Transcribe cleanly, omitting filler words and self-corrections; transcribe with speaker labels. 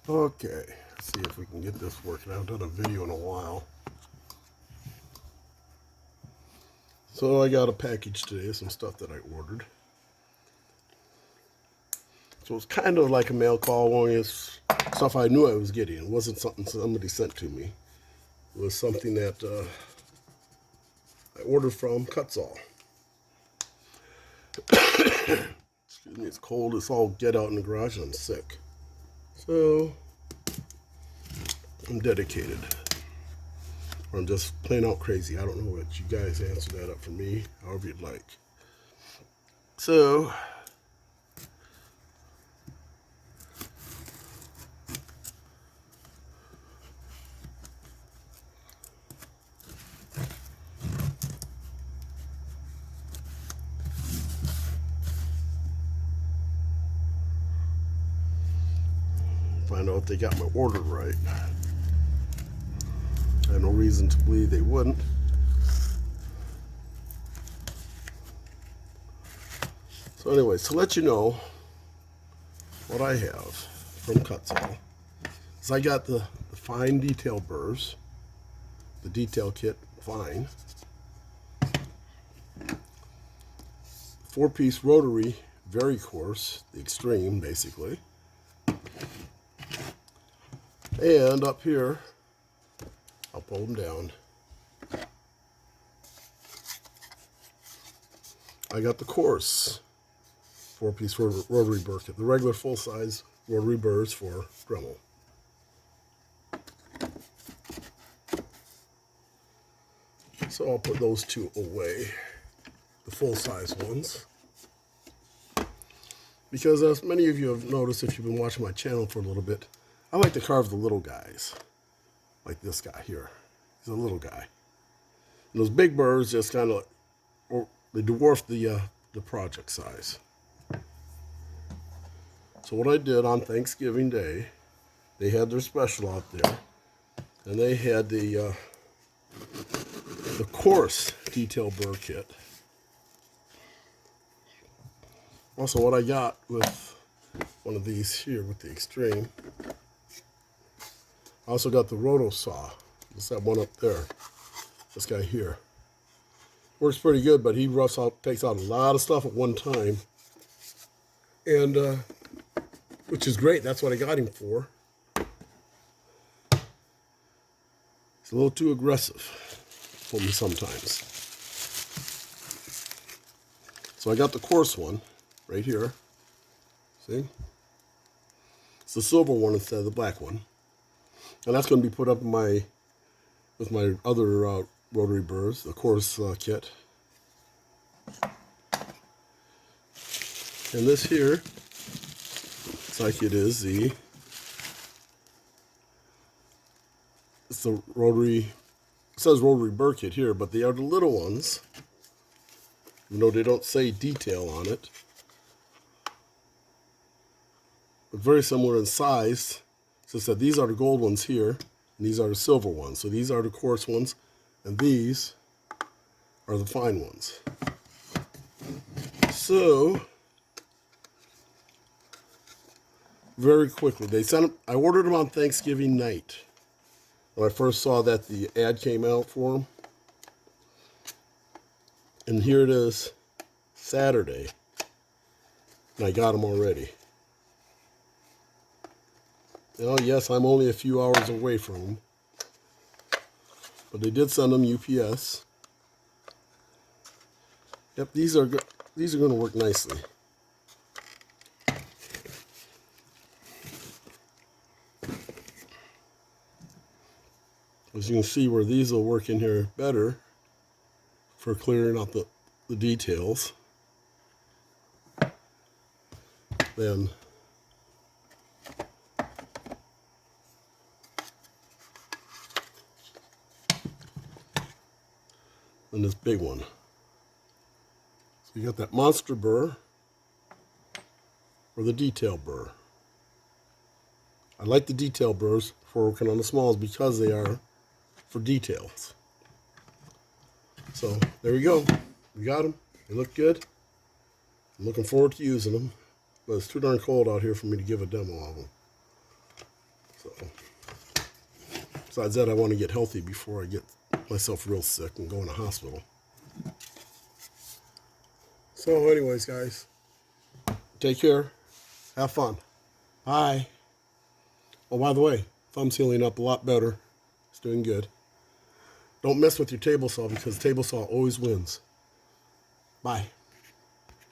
Speaker 1: Okay, let's see if we can get this working. I haven't done a video in a while. So I got a package today, some stuff that I ordered. So it's kind of like a mail call, only it's stuff I knew I was getting. It wasn't something somebody sent to me. It was something that I ordered from Kutzall. Excuse me, it's cold. It's all get out in the garage and I'm sick. So I'm dedicated. Or I'm just plain out crazy. I don't know what you guys answer that up for me, however you'd like. So find out if they got my order right. I have no reason to believe they wouldn't. So anyways, to let you know what I have from Kutzall is I got the fine detail burrs, the detail kit fine, 4-piece rotary, very coarse, the extreme basically, and up here, I'll pull them down, I got the coarse 4-piece rotary burr kit, the regular full-size rotary burrs for Dremel. So I'll put those two away, the full-size ones. Because as many of you have noticed if you've been watching my channel for a little bit, I like to carve the little guys. Like this guy here. He's a little guy. And those big burrs just kind of, they dwarf the project size. So what I did on Thanksgiving Day, they had their special out there, and they had the coarse detail burr kit. Also, what I got with one of these here with the extreme, I also got the roto saw. Just that one up there. This guy here works pretty good, but he takes out a lot of stuff at one time, and which is great. That's what I got him for. He's a little too aggressive for me sometimes. So I got the coarse one right here. See? It's the silver one instead of the black one. And that's going to be put up in with my other rotary burrs, the coarse kit. And this here, looks like it is it's the rotary, it says rotary burr kit here, but they are the little ones. Even though they don't say detail on it. But very similar in size. So it said these are the gold ones here, and these are the silver ones. So these are the coarse ones, and these are the fine ones. So very quickly, I ordered them on Thanksgiving night. When I first saw that the ad came out for them. And here it is, Saturday, and I got them already. Now, yes, I'm only a few hours away from them, but they did send them UPS. Yep, these are going to work nicely. As you can see, where these will work in here better for clearing out the details than this big one. So you got that monster burr or the detail burr. I like the detail burrs for working on the smalls because they are for details. So there we go. We got them. They look good. I'm looking forward to using them, but it's too darn cold out here for me to give a demo of them. Besides that, I want to get healthy before I get myself real sick and go in a hospital. So anyways, guys, take care. Have fun. Bye. Oh, by the way, thumb's healing up a lot better. It's doing good. Don't mess with your table saw because table saw always wins. Bye.